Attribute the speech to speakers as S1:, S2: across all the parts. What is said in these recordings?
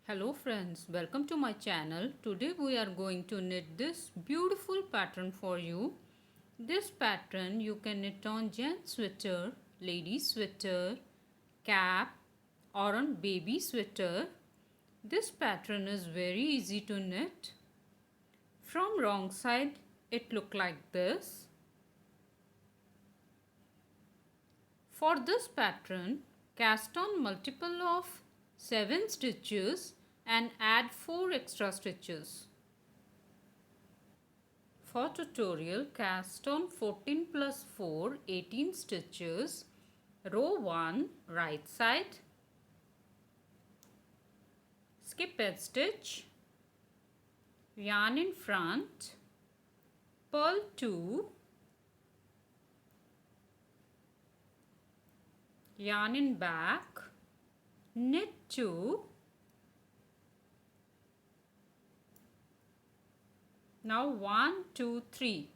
S1: Hello friends, welcome to my channel. Today we are going to knit this beautiful pattern for you. This pattern you can knit on gent sweater, lady sweater, cap or on baby sweater. This pattern is very easy to knit. From wrong side it look like this. For this pattern, cast on multiple of 7 stitches and add 4 extra stitches. For tutorial, cast on 14 plus 4, 18 stitches, row 1, right side, skip edge stitch, yarn in front, purl 2, yarn in back, knit 2. Now 1, 2, 3.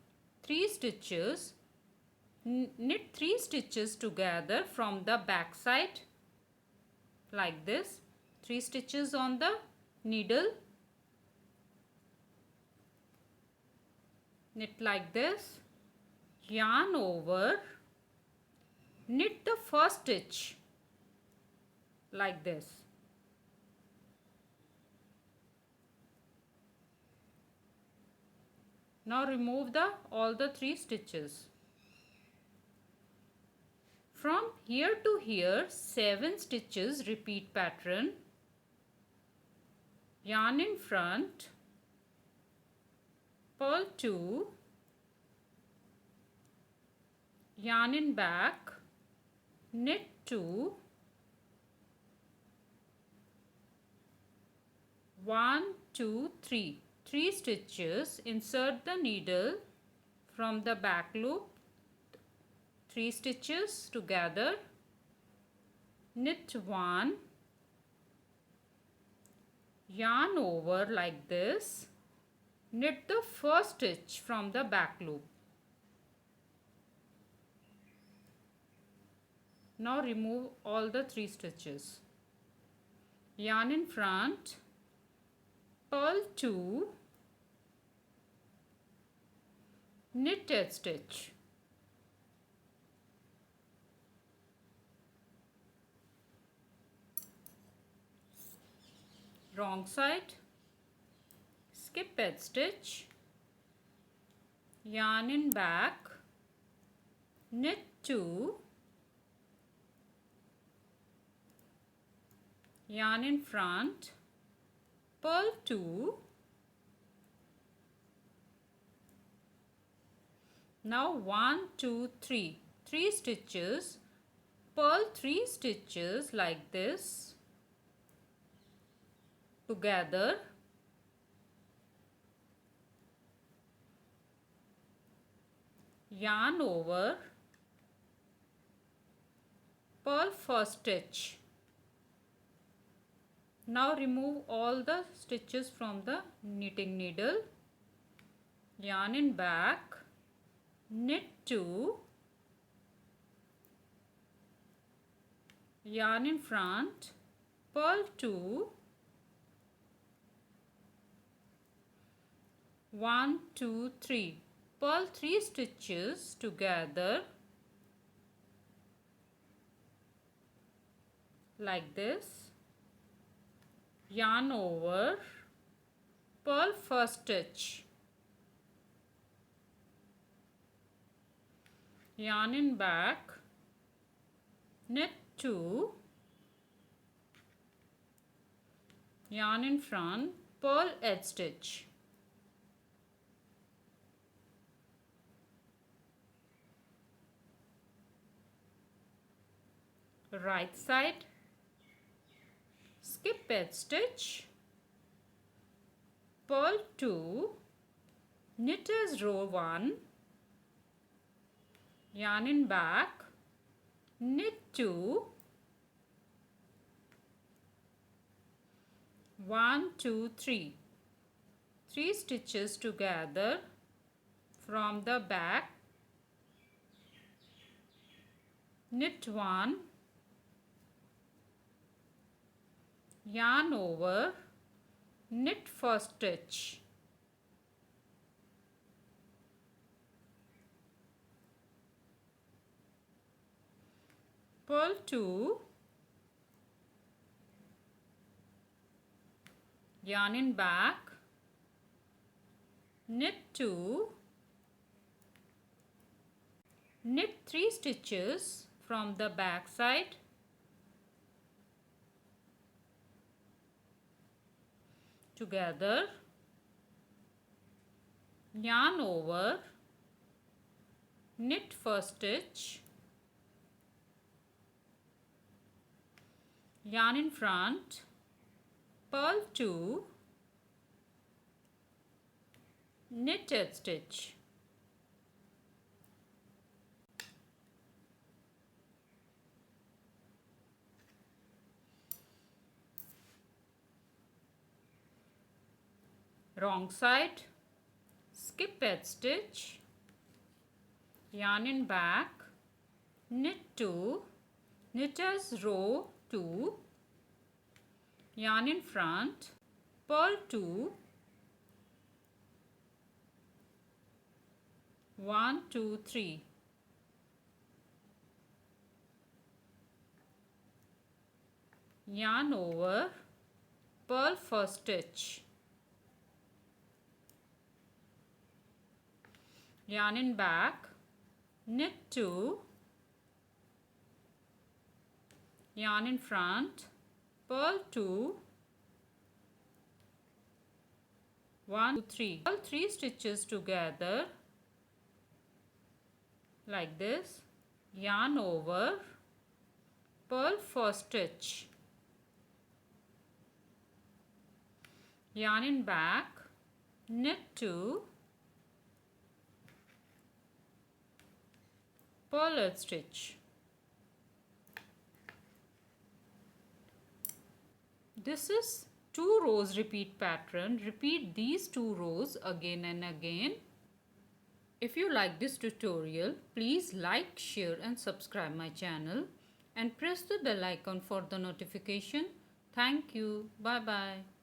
S1: 3 stitches. Knit 3 stitches together from the back side like this. 3 stitches on the needle. Knit like this. Yarn over. Knit the first stitch like this. Now remove all the 3 stitches. From here to here 7 stitches repeat pattern. Yarn in front, purl 2, yarn in back, knit 2, 1, 2, 3. 3 stitches, insert the needle from the back loop, 3 stitches together, knit 1, yarn over like this, knit the first stitch from the back loop. Now remove all the 3 stitches. Yarn in front, purl 2, knit edge stitch. Wrong side, skip edge stitch, yarn in back, knit 2, yarn in front, purl 2. Now 1, 2, 3. 3 stitches, purl 3 stitches like this together. Yarn over, purl first stitch. Now remove all the stitches from the knitting needle. Yarn in back, knit 2, yarn in front, purl 2, 1, 2, 3. Purl 3 stitches together like this. Yarn over, purl first stitch, yarn in back, knit 2, yarn in front, purl edge stitch. Right side, skip edge stitch, purl 2, knit as row 1, yarn in back, knit 2, 1, 2, 3. 3 stitches together from the back, knit 1, yarn over, knit first stitch, purl 2, yarn in back, knit 2, knit 3 stitches from the back side, together, yarn over, knit first stitch, yarn in front, purl 2, knit 8 stitch, wrong side, skip 8 stitch, yarn in back, knit 2, knit as row 2, yarn in front, purl 2, 1, 2, 3, yarn over, purl first stitch, yarn in back, knit 2, yarn in front, purl 2, 1, 2, 3. Purl 3 stitches together like this, yarn over, purl first stitch, yarn in back, knit 2, purl 8 stitch. This is 2 rows repeat pattern. Repeat these 2 rows again and again. If you like this tutorial, please like, share and subscribe my channel and press the bell icon for the notification. Thank you. Bye bye.